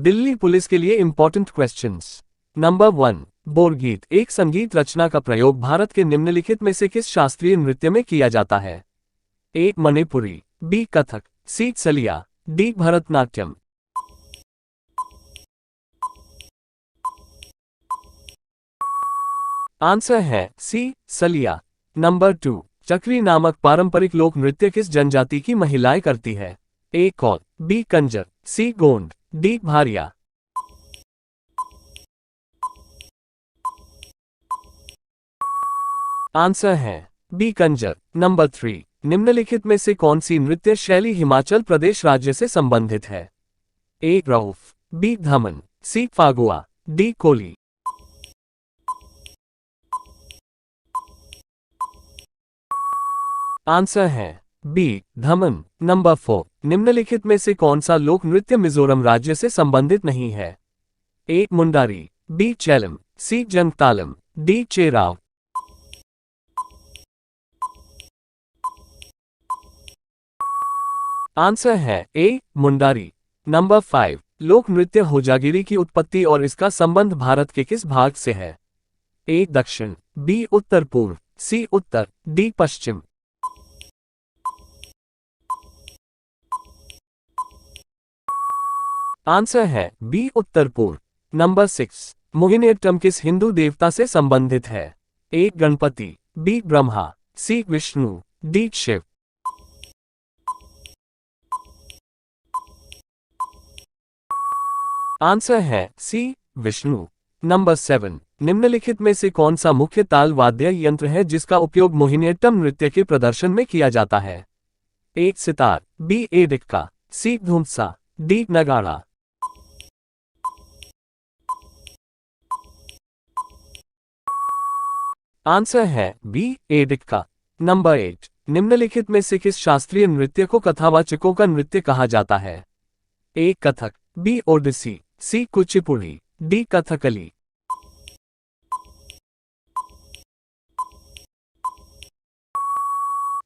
Delhi police के लिए important questions. Number 1, बोरगीत एक संगीत रचना का प्रयोग भारत के निम्नलिखित में से किस शास्त्रीय नृत्य में किया जाता है? ए मणिपुरी, बी कथक, सी सलिया, डी भरतनाट्यम। आंसर है सी सलिया। नंबर 2, चक्री नामक पारंपरिक लोक नृत्य किस जनजाति की महिलाएं करती है? ए कौल, बी कंजर, सी गोंड, डी भारिया। आंसर है बी कंजर। नंबर 3, निम्नलिखित में से कौन सी नृत्य शैली हिमाचल प्रदेश राज्य से संबंधित है? ए रऊफ, बी धमन, सी फागुआ, डी कोली। आंसर है बी धमन। नंबर 4, निम्नलिखित में से कौन सा लोक नृत्य मिजोरम राज्य से संबंधित नहीं है? ए मुंडारी, बी चैलम, सी जंगतालम, डी चेराव। आंसर है ए मुंडारी। नंबर 5, लोक नृत्य होजागिरी की उत्पत्ति और इसका संबंध भारत के किस भाग से है? ए दक्षिण, बी उत्तर पूर्व, सी उत्तर, डी पश्चिम। आंसर है बी उत्तर पूर्व। नंबर 6, मोहिनीअट्टम किस हिंदू देवता से संबंधित है? ए गणपति, बी ब्रह्मा, सी विष्णु, डी शिव। आंसर है सी विष्णु। नंबर 7, निम्नलिखित में से कौन सा मुख्य ताल वाद्य यंत्र है जिसका उपयोग मोहिनीअट्टम नृत्य के प्रदर्शन में किया जाता है? ए सितार, बी ए डिक्का, सी धुमसा, डी नगाड़ा। आंसर है बी ए डिक्का। नंबर 8, निम्नलिखित में से किस शास्त्रीय नृत्य को कथावाचकों का नृत्य कहा जाता है? ए कथक, बी ओडिसी, सी कुचिपुड़ी, डी कथकली।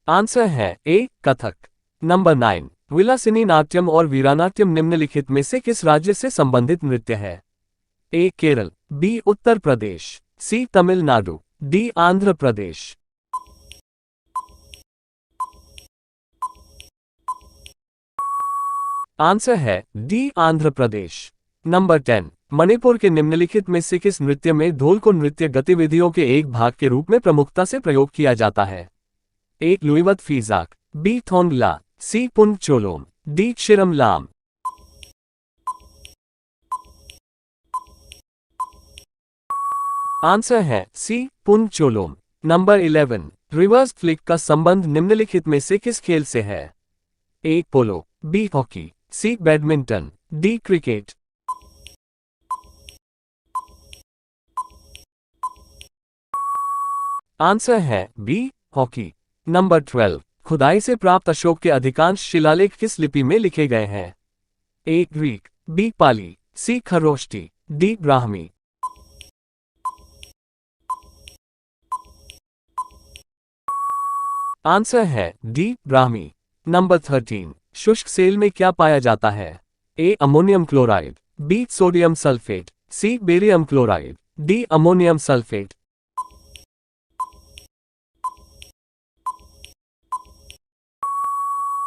आंसर है ए कथक। नंबर 9, विलासिनी नाट्यम और वीरानाट्यम निम्नलिखित में से किस राज्य से संबंधित नृत्य है? ए केरल, बी उत्तर प्रदेश, सी तमिलनाडु, डी आंध्र प्रदेश। आंसर है डी आंध्र प्रदेश। नंबर 10, मणिपुर के निम्नलिखित में से किस नृत्य में ढोल को नृत्य गतिविधियों के एक भाग के रूप में प्रमुखता से प्रयोग किया जाता है? ए लुइवत फीजाक, बी थोंगला, सी पुंग चोलोम, डी चिरम लाम। आंसर है सी पुंग चोलोम। नंबर 11, रिवर्स फ्लिक का संबंध निम्नलिखित में से किस खेल से है? ए पोलो, बी हॉकी, सी बैडमिंटन, डी क्रिकेट। आंसर है बी हॉकी। नंबर 12, खुदाई से प्राप्त अशोक के अधिकांश शिलालेख किस लिपि में लिखे गए हैं? A Greek, B Pali, C Kharosthi, D Brahmi. Answer है डी ब्राह्मी। नंबर 13, शुष्क सेल में क्या पाया जाता है? A ammonium chloride, B sodium sulphate, C barium chloride, D ammonium sulphate.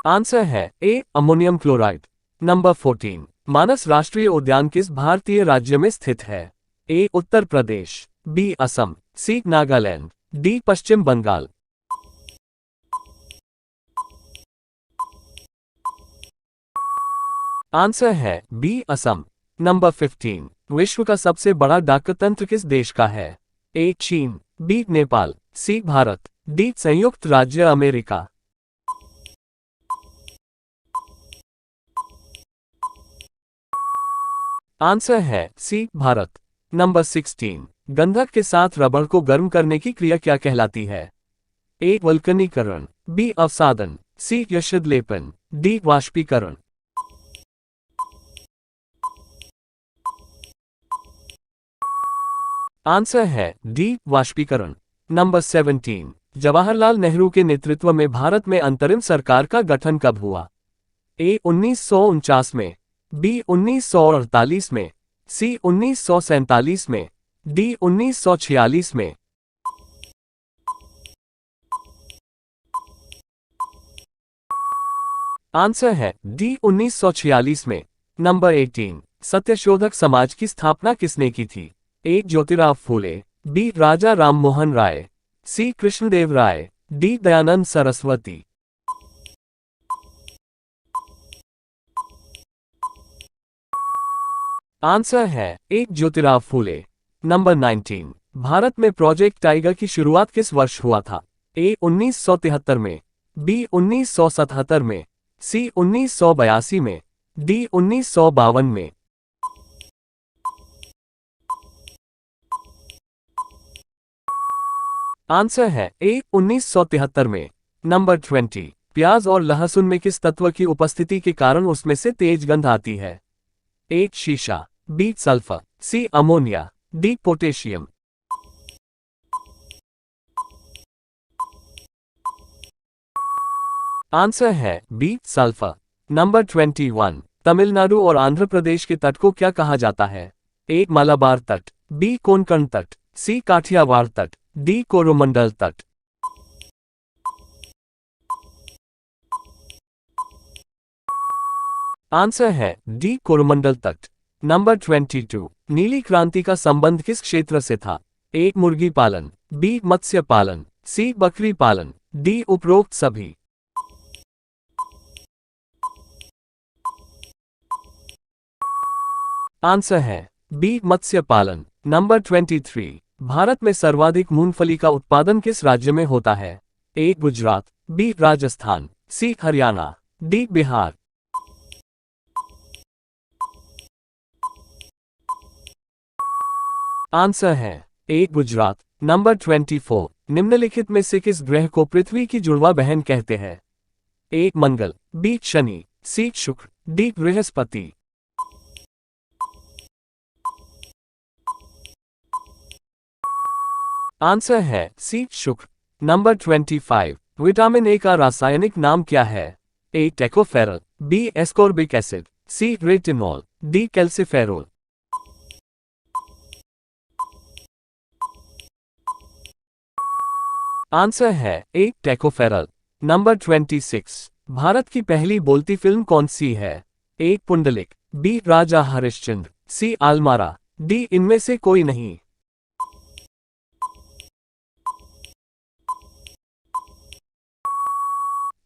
Answer है A ammonium chloride. Number 14, Manas राष्ट्रीय उद्यान किस भारतीय राज्य में स्थित है? A Uttar Pradesh, B Assam, C Nagaland, D Paschim Bangal. Answer है बी असम। नंबर 15, विश्व का सबसे बड़ा डाकतंत्र किस देश का है? ए चीन, बी नेपाल, सी भारत, डी संयुक्त राज्य अमेरिका। आंसर है सी भारत। नंबर 16, गंधक के साथ रबड़ को गर्म करने की क्रिया क्या कहलाती है? ए वल्कनीकरण, बी अवसादन, सी यशदलेपन, डी वाष्पीकरण। आंसर है डी वाष्पीकरण। नंबर 17, जवाहरलाल नेहरू के नेतृत्व में भारत में अंतरिम सरकार का गठन कब हुआ? ए 1949 में, बी 1948 में, सी 1947 में, डी 1946 में। आंसर है डी 1946 में। नंबर 18, सत्यशोधक समाज की स्थापना किसने की थी? ए ज्योतिराव फूले, बी राजा राममोहन राय, सी कृष्णदेव राय, डी दयानंद सरस्वती। आंसर है ए ज्योतिराव फूले। नंबर 19, भारत में प्रोजेक्ट टाइगर की शुरुआत किस वर्ष हुआ था? ए 1973 में, बी 1977 में, सी 1982 में, डी 1952 में। आंसर है ए 1973 में। नंबर 20, प्याज और लहसुन में किस तत्व की उपस्थिति के कारण उसमें से तेज गंध आती है? ए शीशा, बी सल्फर, सी अमोनिया, डी पोटेशियम। आंसर है बी सल्फर। नंबर 21, तमिलनाडु और आंध्र प्रदेश के तट को क्या कहा जाता है? ए मलाबार तट, बी कोंकण तट, सी काठियावाड़ तट, डी कोरोमंडल तट। आंसर है डी कोरोमंडल तट। नंबर 22, नीली क्रांति का संबंध किस क्षेत्र से था? ए मुर्गी पालन, बी मत्स्य पालन, सी बकरी पालन, डी उपरोक्त सभी। आंसर है बी मत्स्य पालन। नंबर 23, भारत में सर्वाधिक मूंगफली का उत्पादन किस राज्य में होता है? ए गुजरात, बी राजस्थान, सी हरियाणा, डी बिहार। आंसर है ए गुजरात। नंबर 24, निम्नलिखित में से किस ग्रह को पृथ्वी की जुड़वा बहन कहते हैं? ए मंगल, बी शनि, सी शुक्र, डी बृहस्पति। आंसर है सी शुक्र। नंबर 25, विटामिन ए का रासायनिक नाम क्या है? ए टेकोफेरल, बी एस्कॉर्बिक एसिड, सी रेटिनॉल, डी कैल्सिफेरोल। आंसर है ए टेकोफेरल। नंबर 26, भारत की पहली बोलती फिल्म कौन सी है? ए पुंडलिक, बी राजा हरिश्चंद्र, सी आलमारा, डी इनमें से कोई नहीं।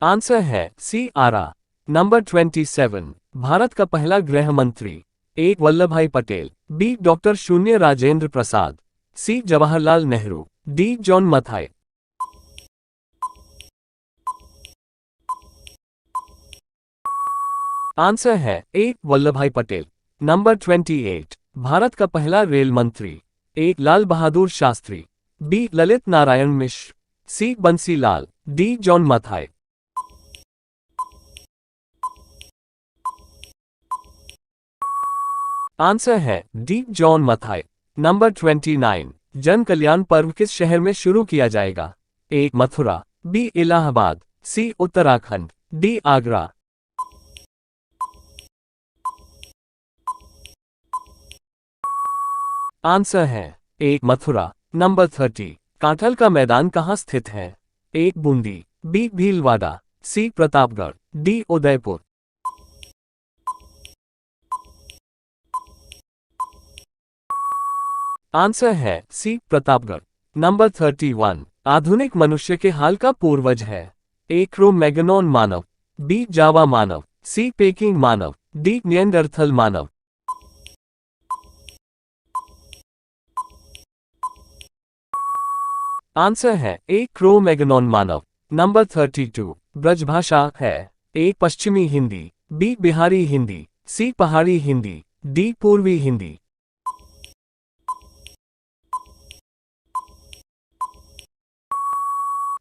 आंसर है सी आरा। नंबर 27, भारत का पहला गृह मंत्री? A Vallabhbhai Patel, B doctor शून्य Rajendra Prasad, C Jawaharlal Nehru, D John Mathai. Answer है ए वल्लभभाई पटेल। नंबर 28, भारत का पहला रेल मंत्री? A Lal Bahadur Shastri, B Lalit Narayan Mishra, C Bansilal, D John Mathai. Answer है डी जॉन मथाई। नंबर 29, जन कल्याण पर्व किस शहर में शुरू किया जाएगा? ए मथुरा, बी इलाहाबाद, सी उत्तराखंड, डी आगरा। आंसर है ए मथुरा। नंबर 30, कांठल का मैदान कहाँ स्थित है? ए बूंदी, बी भीलवाड़ा, सी प्रतापगढ़, डी उदयपुर। आंसर है सी प्रतापगढ़। नंबर 31, आधुनिक मनुष्य के हाल का पूर्वज है? ए क्रो-मैग्नोन मानव, बी जावा मानव, सी पेकिंग मानव, डी निएंडरथल मानव। आंसर है ए क्रो-मैग्नोन मानव। नंबर 32, ब्रजभाषा है? ए पश्चिमी हिंदी, बी बिहारी हिंदी, सी पहाड़ी हिंदी, डी पूर्वी हिंदी।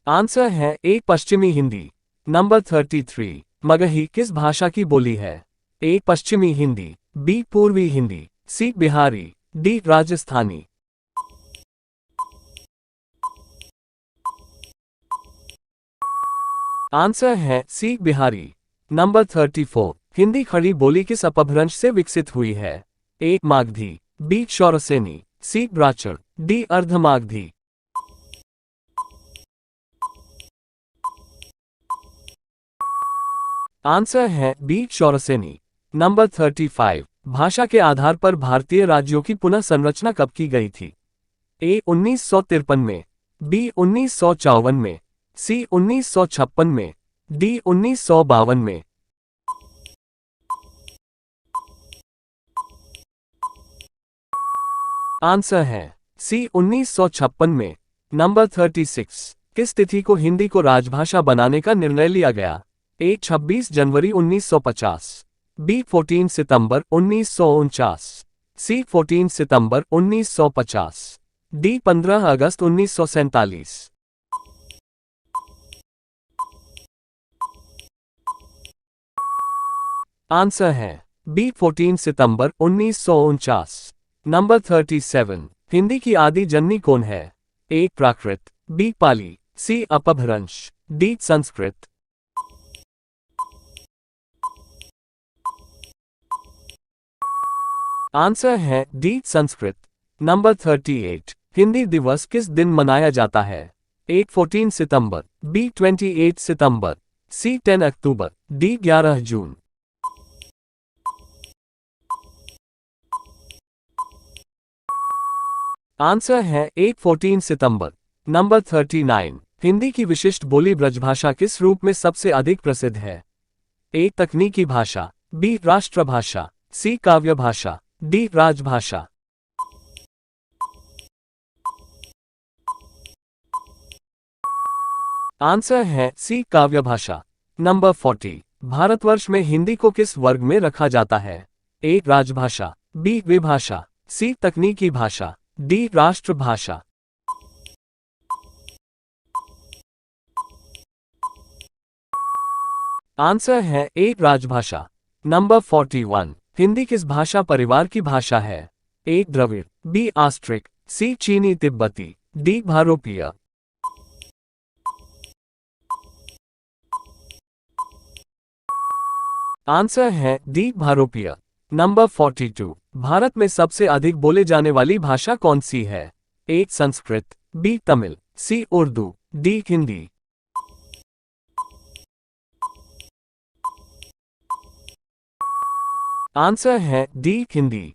आंसर है ए पश्चिमी हिंदी। नंबर 33, मगही किस भाषा की बोली है? ए पश्चिमी हिंदी, बी पूर्वी हिंदी, सी बिहारी, डी राजस्थानी। आंसर है सी बिहारी। नंबर 34, हिंदी खड़ी बोली किस अपभ्रंश से विकसित हुई है? ए मागधी, बी शौरसेनी, सी ब्राचड़, डी अर्धमागधी। आंसर है बी शौरसेनी। नंबर 35, भाषा के आधार पर भारतीय राज्यों की पुनः संरचना कब की गई थी? ए 1953 में, बी 1954 में, सी 1956 में, डी 1952 में। आंसर है सी 1956 में। नंबर 36, किस तिथि को हिंदी को राजभाषा बनाने का निर्णय लिया गया? ए 26 जनवरी 1950, बी 14 सितंबर 1949, सी 14 सितंबर 1950, डी 15 अगस्त 1947। आंसर है बी 14 सितंबर 1949। नंबर 37, हिंदी की आदि जननी कौन है? ए प्राकृत, बी पाली, सी अपभ्रंश, डी संस्कृत। आंसर है डी संस्कृत। नंबर 38, हिंदी दिवस किस दिन मनाया जाता है? ए 14 सितंबर, बी 28 सितंबर, सी 10 अक्टूबर, डी 11 जून। आंसर है ए 14 सितंबर। नंबर 39, हिंदी की विशिष्ट बोली ब्रजभाषा किस रूप में सबसे अधिक प्रसिद्ध है? ए तकनीकी भाषा, बी राष्ट्रभाषा, सी काव्य भाषा, डी राजभाषा। आंसर है सी काव्य भाषा। नंबर 40, भारतवर्ष में हिंदी को किस वर्ग में रखा जाता है? ए राजभाषा, बी विभाषा, सी तकनीकी भाषा, डी राष्ट्रभाषा। आंसर है ए राजभाषा। नंबर 41, हिंदी किस भाषा परिवार की भाषा है? ए द्रविड़, बी आस्ट्रिक, सी चीनी तिब्बती, डी भारोपीय। आंसर है डी भारोपीय। नंबर 42, भारत में सबसे अधिक बोले जाने वाली भाषा कौन सी है? ए संस्कृत, बी तमिल, सी उर्दू, डी हिंदी। आंसर है डी हिंदी।